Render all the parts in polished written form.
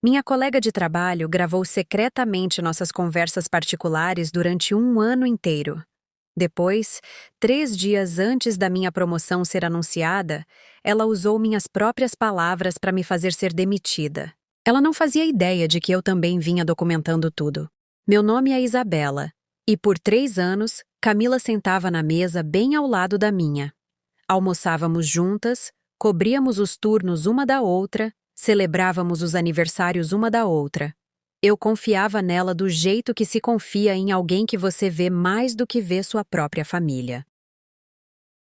Minha colega de trabalho gravou secretamente nossas conversas particulares durante um ano inteiro. Depois, 3 dias antes da minha promoção ser anunciada, ela usou minhas próprias palavras para me fazer ser demitida. Ela não fazia ideia de que eu também vinha documentando tudo. Meu nome é Isabela, e por 3 anos, Camila sentava na mesa bem ao lado da minha. Almoçávamos juntas, cobríamos os turnos uma da outra, celebrávamos os aniversários uma da outra. Eu confiava nela do jeito que se confia em alguém que você vê mais do que vê sua própria família.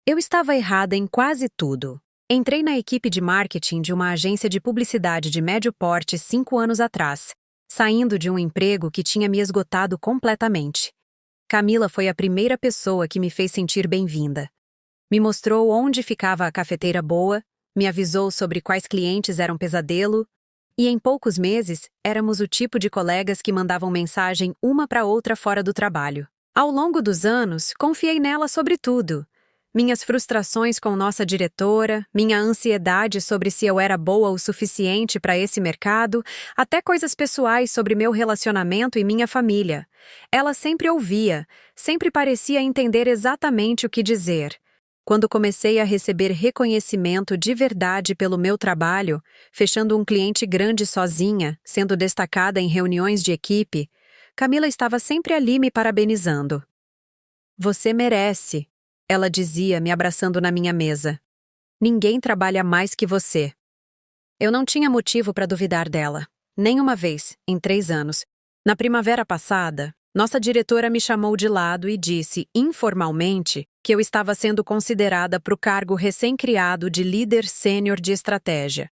Eu estava errada em quase tudo. Entrei na equipe de marketing de uma agência de publicidade de médio porte 5 anos atrás, saindo de um emprego que tinha me esgotado completamente. Camila foi a primeira pessoa que me fez sentir bem-vinda. Me mostrou onde ficava a cafeteira boa, me avisou sobre quais clientes eram pesadelo, e em poucos meses, éramos o tipo de colegas que mandavam mensagem uma para outra fora do trabalho. Ao longo dos anos, confiei nela sobre tudo. Minhas frustrações com nossa diretora, minha ansiedade sobre se eu era boa o suficiente para esse mercado, até coisas pessoais sobre meu relacionamento e minha família. Ela sempre ouvia, sempre parecia entender exatamente o que dizer. Quando comecei a receber reconhecimento de verdade pelo meu trabalho, fechando um cliente grande sozinha, sendo destacada em reuniões de equipe, Camila estava sempre ali me parabenizando. "Você merece", ela dizia, me abraçando na minha mesa. "Ninguém trabalha mais que você." Eu não tinha motivo para duvidar dela. Nem uma vez, em 3 anos. Na primavera passada, nossa diretora me chamou de lado e disse, informalmente, que eu estava sendo considerada para o cargo recém-criado de líder sênior de estratégia.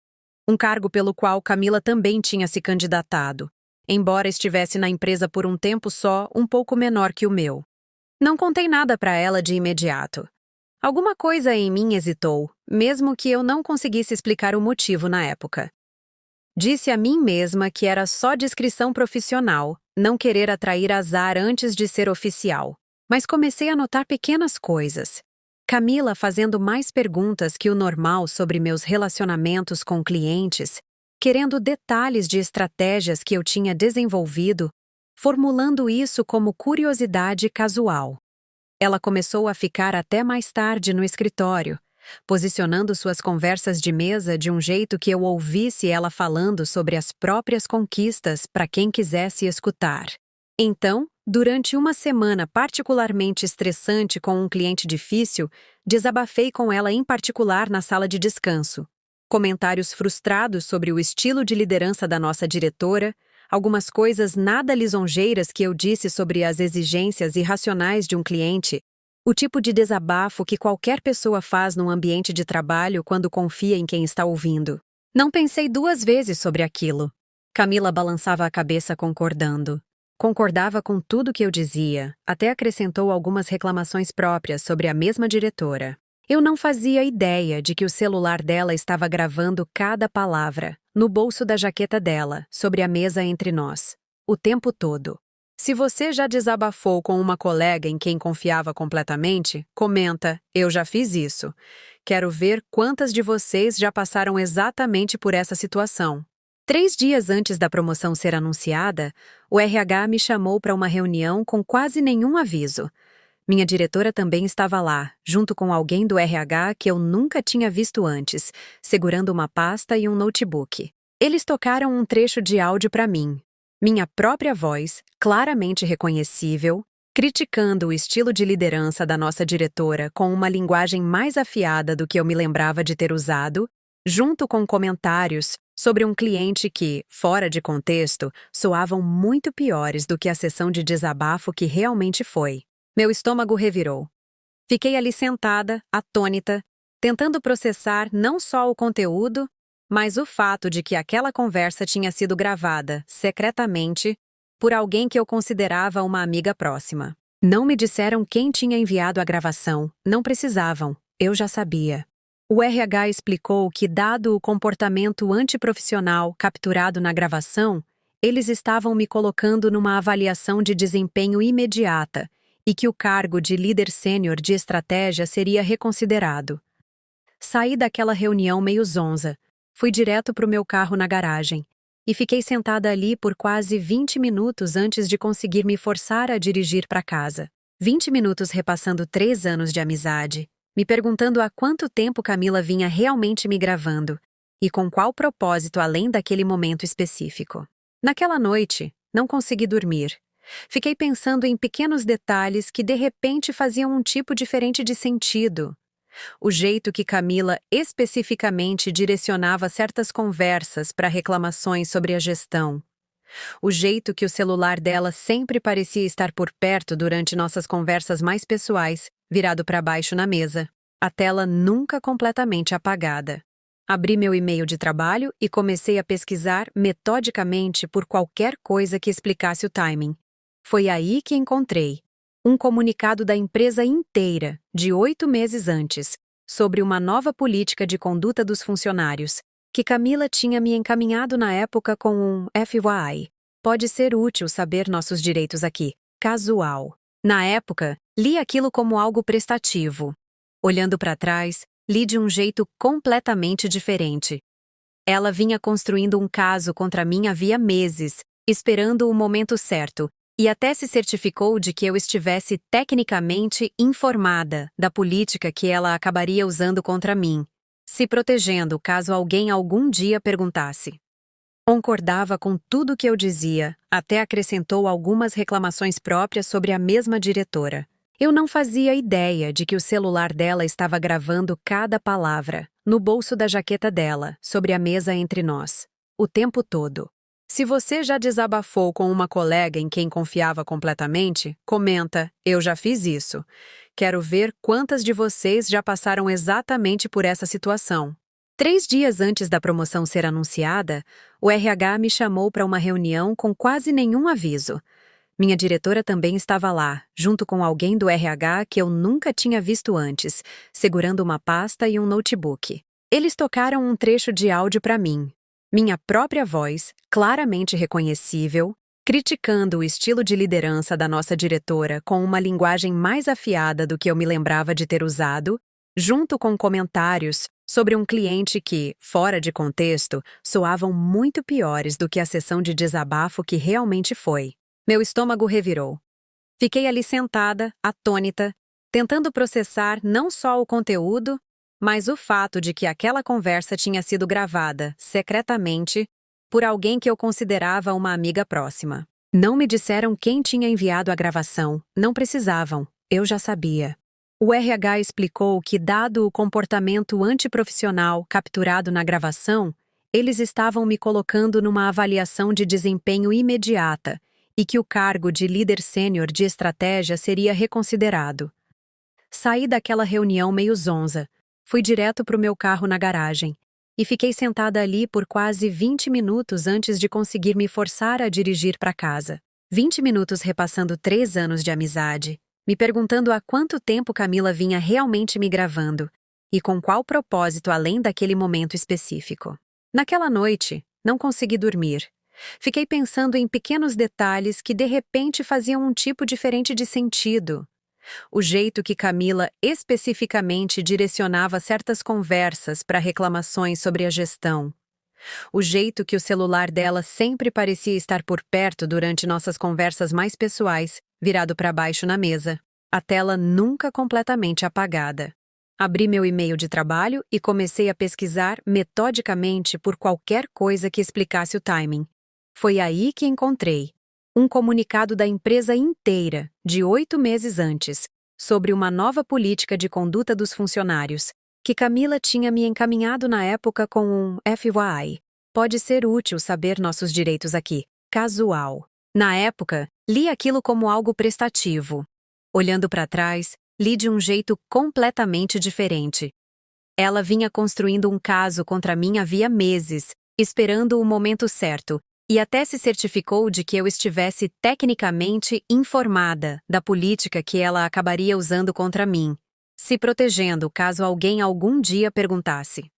Um cargo pelo qual Camila também tinha se candidatado, embora estivesse na empresa por um tempo só, um pouco menor que o meu. Não contei nada para ela de imediato. Alguma coisa em mim hesitou, mesmo que eu não conseguisse explicar o motivo na época. Disse a mim mesma que era só descrição profissional, não querer atrair azar antes de ser oficial. Mas comecei a notar pequenas coisas. Camila fazendo mais perguntas que o normal sobre meus relacionamentos com clientes, querendo detalhes de estratégias que eu tinha desenvolvido, formulando isso como curiosidade casual. Ela começou a ficar até mais tarde no escritório, posicionando suas conversas de mesa de um jeito que eu ouvisse ela falando sobre as próprias conquistas para quem quisesse escutar. Então, durante uma semana particularmente estressante com um cliente difícil, desabafei com ela em particular na sala de descanso. Comentários frustrados sobre o estilo de liderança da nossa diretora, algumas coisas nada lisonjeiras que eu disse sobre as exigências irracionais de um cliente, o tipo de desabafo que qualquer pessoa faz num ambiente de trabalho quando confia em quem está ouvindo. Não pensei 2 vezes sobre aquilo. Camila balançava a cabeça concordando. Concordava com tudo que eu dizia, até acrescentou algumas reclamações próprias sobre a mesma diretora. Eu não fazia ideia de que o celular dela estava gravando cada palavra, no bolso da jaqueta dela, sobre a mesa entre nós, o tempo todo. Se você já desabafou com uma colega em quem confiava completamente, comenta, eu já fiz isso. Quero ver quantas de vocês já passaram exatamente por essa situação. 3 dias antes da promoção ser anunciada, o RH me chamou para uma reunião com quase nenhum aviso. Minha diretora também estava lá, junto com alguém do RH que eu nunca tinha visto antes, segurando uma pasta e um notebook. Eles tocaram um trecho de áudio para mim. Minha própria voz, claramente reconhecível, criticando o estilo de liderança da nossa diretora com uma linguagem mais afiada do que eu me lembrava de ter usado, junto com comentários sobre um cliente que, fora de contexto, soavam muito piores do que a sessão de desabafo que realmente foi. Meu estômago revirou. Fiquei ali sentada, atônita, tentando processar não só o conteúdo, mas o fato de que aquela conversa tinha sido gravada, secretamente, por alguém que eu considerava uma amiga próxima. Não me disseram quem tinha enviado a gravação, não precisavam, eu já sabia. O RH explicou que, dado o comportamento antiprofissional capturado na gravação, eles estavam me colocando numa avaliação de desempenho imediata e que o cargo de líder sênior de estratégia seria reconsiderado. Saí daquela reunião meio zonza. Fui direto para o meu carro na garagem. e fiquei sentada ali por quase 20 minutos antes de conseguir me forçar a dirigir para casa. 20 minutos repassando 3 anos de amizade, me perguntando há quanto tempo Camila vinha realmente me gravando e com qual propósito além daquele momento específico. Naquela noite, não consegui dormir. Fiquei pensando em pequenos detalhes que de repente faziam um tipo diferente de sentido. O jeito que Camila especificamente direcionava certas conversas para reclamações sobre a gestão. O jeito que o celular dela sempre parecia estar por perto durante nossas conversas mais pessoais, virado para baixo na mesa. A tela nunca completamente apagada. Abri meu e-mail de trabalho e comecei a pesquisar metodicamente por qualquer coisa que explicasse o timing. Foi aí que encontrei um comunicado da empresa inteira, de 8 meses antes, sobre uma nova política de conduta dos funcionários, que Camila tinha me encaminhado na época com um FYI. Pode ser útil saber nossos direitos aqui. Casual. Na época, li aquilo como algo prestativo. Olhando para trás, li de um jeito completamente diferente. Ela vinha construindo um caso contra mim havia meses, esperando o momento certo, e até se certificou de que eu estivesse tecnicamente informada da política que ela acabaria usando contra mim, se protegendo caso alguém algum dia perguntasse. Concordava com tudo que eu dizia, até acrescentou algumas reclamações próprias sobre a mesma diretora. Eu não fazia ideia de que o celular dela estava gravando cada palavra, no bolso da jaqueta dela, sobre a mesa entre nós, o tempo todo. Se você já desabafou com uma colega em quem confiava completamente, comenta, eu já fiz isso. Quero ver quantas de vocês já passaram exatamente por essa situação. 3 dias antes da promoção ser anunciada, o RH me chamou para uma reunião com quase nenhum aviso. Minha diretora também estava lá, junto com alguém do RH que eu nunca tinha visto antes, segurando uma pasta e um notebook. Eles tocaram um trecho de áudio para mim. Minha própria voz, claramente reconhecível, criticando o estilo de liderança da nossa diretora com uma linguagem mais afiada do que eu me lembrava de ter usado, junto com comentários sobre um cliente que, fora de contexto, soavam muito piores do que a sessão de desabafo que realmente foi. Meu estômago revirou. Fiquei ali sentada, atônita, tentando processar não só o conteúdo, mas o fato de que aquela conversa tinha sido gravada, secretamente, por alguém que eu considerava uma amiga próxima. Não me disseram quem tinha enviado a gravação, não precisavam, eu já sabia. O RH explicou que, dado o comportamento antiprofissional capturado na gravação, eles estavam me colocando numa avaliação de desempenho imediata e que o cargo de líder sênior de estratégia seria reconsiderado. Saí daquela reunião meio zonza. Fui direto para o meu carro na garagem e fiquei sentada ali por quase 20 minutos antes de conseguir me forçar a dirigir para casa. 20 minutos repassando 3 anos de amizade, me perguntando há quanto tempo Camila vinha realmente me gravando e com qual propósito além daquele momento específico. Naquela noite, não consegui dormir. Fiquei pensando em pequenos detalhes que de repente faziam um tipo diferente de sentido. O jeito que Camila especificamente direcionava certas conversas para reclamações sobre a gestão. O jeito que o celular dela sempre parecia estar por perto durante nossas conversas mais pessoais, virado para baixo na mesa. A tela nunca completamente apagada. Abri meu e-mail de trabalho e comecei a pesquisar metodicamente por qualquer coisa que explicasse o timing. Foi aí que encontrei um comunicado da empresa inteira, de 8 meses antes, sobre uma nova política de conduta dos funcionários, que Camila tinha me encaminhado na época com um FYI. Pode ser útil saber nossos direitos aqui. Casual. Na época, li aquilo como algo prestativo. Olhando para trás, li de um jeito completamente diferente. Ela vinha construindo um caso contra mim havia meses, esperando o momento certo, e até se certificou de que eu estivesse tecnicamente informada da política que ela acabaria usando contra mim, se protegendo caso alguém algum dia perguntasse.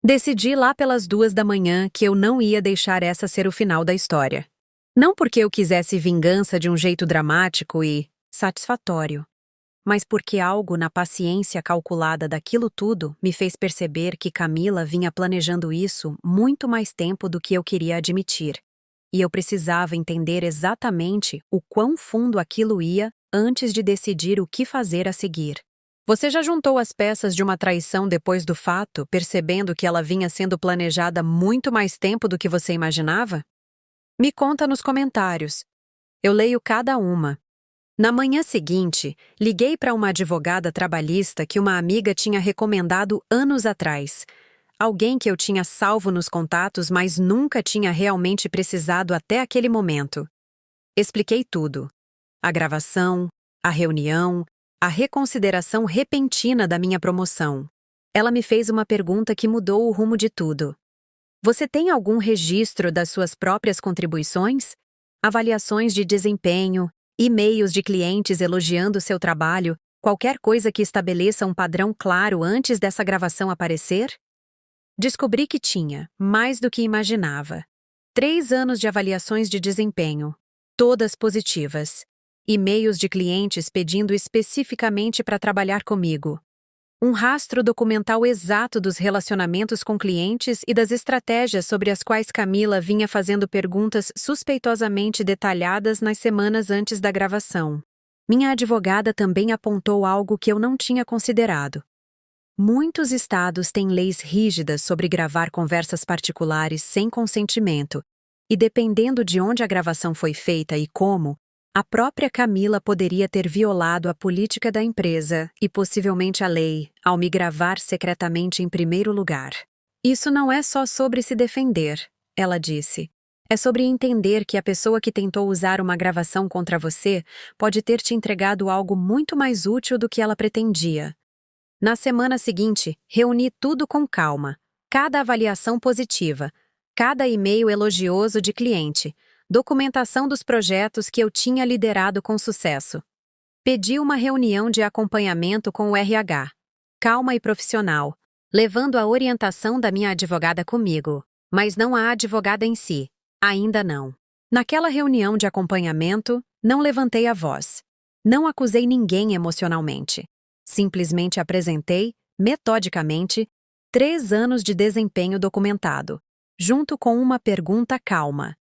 Decidi lá pelas 2 da manhã que eu não ia deixar essa ser o final da história. Não porque eu quisesse vingança de um jeito dramático e satisfatório. mas porque algo na paciência calculada daquilo tudo me fez perceber que Camila vinha planejando isso muito mais tempo do que eu queria admitir. E eu precisava entender exatamente o quão fundo aquilo ia antes de decidir o que fazer a seguir. Você já juntou as peças de uma traição depois do fato, percebendo que ela vinha sendo planejada muito mais tempo do que você imaginava? Me conta nos comentários. Eu leio cada uma. Na manhã seguinte, liguei para uma advogada trabalhista que uma amiga tinha recomendado anos atrás. Alguém que eu tinha salvo nos contatos, mas nunca tinha realmente precisado até aquele momento. Expliquei tudo. A gravação, a reunião, a reconsideração repentina da minha promoção. Ela me fez uma pergunta que mudou o rumo de tudo. Você tem algum registro das suas próprias contribuições? Avaliações de desempenho, e-mails de clientes elogiando seu trabalho, qualquer coisa que estabeleça um padrão claro antes dessa gravação aparecer? Descobri que tinha, mais do que imaginava. 3 anos de avaliações de desempenho, todas positivas. E-mails de clientes pedindo especificamente para trabalhar comigo. Um rastro documental exato dos relacionamentos com clientes e das estratégias sobre as quais Camila vinha fazendo perguntas suspeitosamente detalhadas nas semanas antes da gravação. Minha advogada também apontou algo que eu não tinha considerado. Muitos estados têm leis rígidas sobre gravar conversas particulares sem consentimento, e dependendo de onde a gravação foi feita e como, a própria Camila poderia ter violado a política da empresa e possivelmente a lei, ao me gravar secretamente em primeiro lugar. Isso não é só sobre se defender, ela disse. É sobre entender que a pessoa que tentou usar uma gravação contra você pode ter te entregado algo muito mais útil do que ela pretendia. Na semana seguinte, reuni tudo com calma. Cada avaliação positiva, cada e-mail elogioso de cliente, documentação dos projetos que eu tinha liderado com sucesso. Pedi uma reunião de acompanhamento com o RH, calma e profissional, levando a orientação da minha advogada comigo, mas não a advogada em si, ainda não. Naquela reunião de acompanhamento, não levantei a voz. Não acusei ninguém emocionalmente. Simplesmente apresentei, metodicamente, 3 anos de desempenho documentado, junto com uma pergunta calma.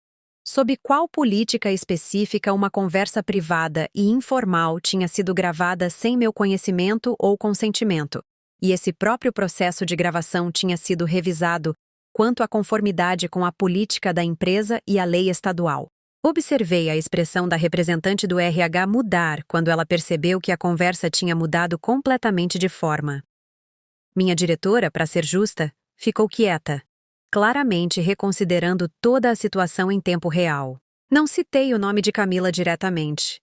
Sob qual política específica uma conversa privada e informal tinha sido gravada sem meu conhecimento ou consentimento, e esse próprio processo de gravação tinha sido revisado quanto à conformidade com a política da empresa e a lei estadual. Observei a expressão da representante do RH mudar quando ela percebeu que a conversa tinha mudado completamente de forma. Minha diretora, para ser justa, ficou quieta, claramente reconsiderando toda a situação em tempo real. Não citei o nome de Camila diretamente.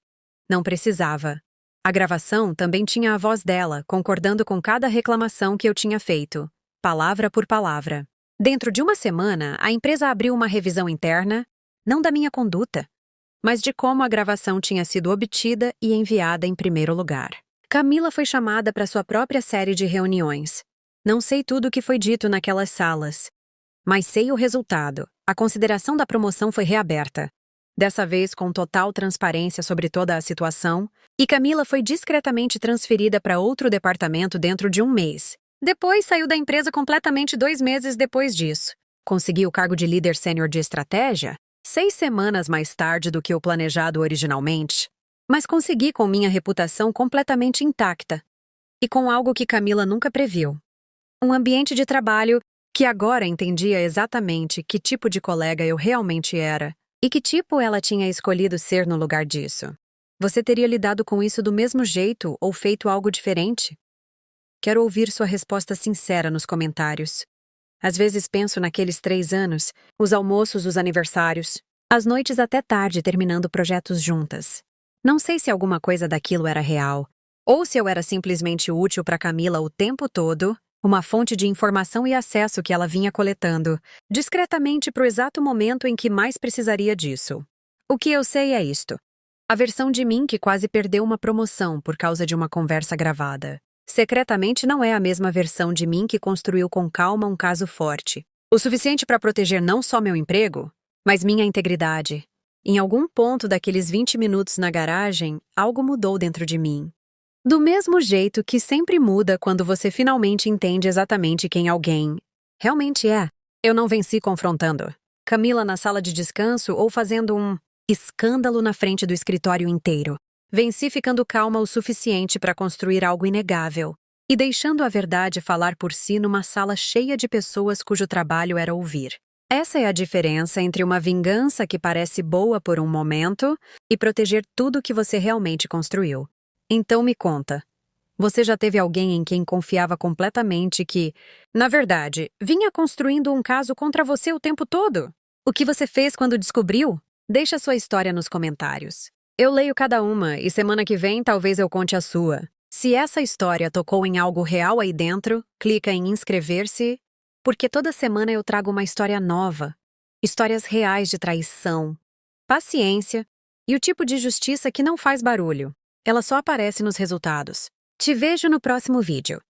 Não precisava. A gravação também tinha a voz dela, concordando com cada reclamação que eu tinha feito, palavra por palavra. Dentro de uma semana, a empresa abriu uma revisão interna, não da minha conduta, mas de como a gravação tinha sido obtida e enviada em primeiro lugar. Camila foi chamada para sua própria série de reuniões. Não sei tudo o que foi dito naquelas salas, mas sei o resultado. A consideração da promoção foi reaberta, dessa vez com total transparência sobre toda a situação, e Camila foi discretamente transferida para outro departamento dentro de 1 mês. Depois saiu da empresa completamente 2 meses depois disso. Consegui o cargo de líder sênior de estratégia 6 semanas mais tarde do que o planejado originalmente, mas consegui com minha reputação completamente intacta e com algo que Camila nunca previu. Um ambiente de trabalho que agora entendia exatamente que tipo de colega eu realmente era e que tipo ela tinha escolhido ser no lugar disso. Você teria lidado com isso do mesmo jeito ou feito algo diferente? Quero ouvir sua resposta sincera nos comentários. Às vezes penso naqueles 3 anos, os almoços, os aniversários, as noites até tarde terminando projetos juntas. Não sei se alguma coisa daquilo era real, ou se eu era simplesmente útil para Camila o tempo todo, uma fonte de informação e acesso que ela vinha coletando, discretamente para o exato momento em que mais precisaria disso. O que eu sei é isto. A versão de mim que quase perdeu uma promoção por causa de uma conversa gravada. Secretamente não é a mesma versão de mim que construiu com calma um caso forte. O suficiente para proteger não só meu emprego, mas minha integridade. Em algum ponto daqueles 20 minutos na garagem, algo mudou dentro de mim. Do mesmo jeito que sempre muda quando você finalmente entende exatamente quem alguém realmente é. Eu não venci confrontando Camila na sala de descanso ou fazendo um escândalo na frente do escritório inteiro. Venci ficando calma o suficiente para construir algo inegável e deixando a verdade falar por si numa sala cheia de pessoas cujo trabalho era ouvir. Essa é a diferença entre uma vingança que parece boa por um momento e proteger tudo que você realmente construiu. Então me conta, você já teve alguém em quem confiava completamente que, na verdade, vinha construindo um caso contra você o tempo todo? O que você fez quando descobriu? Deixa sua história nos comentários. Eu leio cada uma e semana que vem talvez eu conte a sua. Se essa história tocou em algo real aí dentro, clica em inscrever-se, porque toda semana eu trago uma história nova. Histórias reais de traição, paciência e o tipo de justiça que não faz barulho. Ela só aparece nos resultados. Te vejo no próximo vídeo.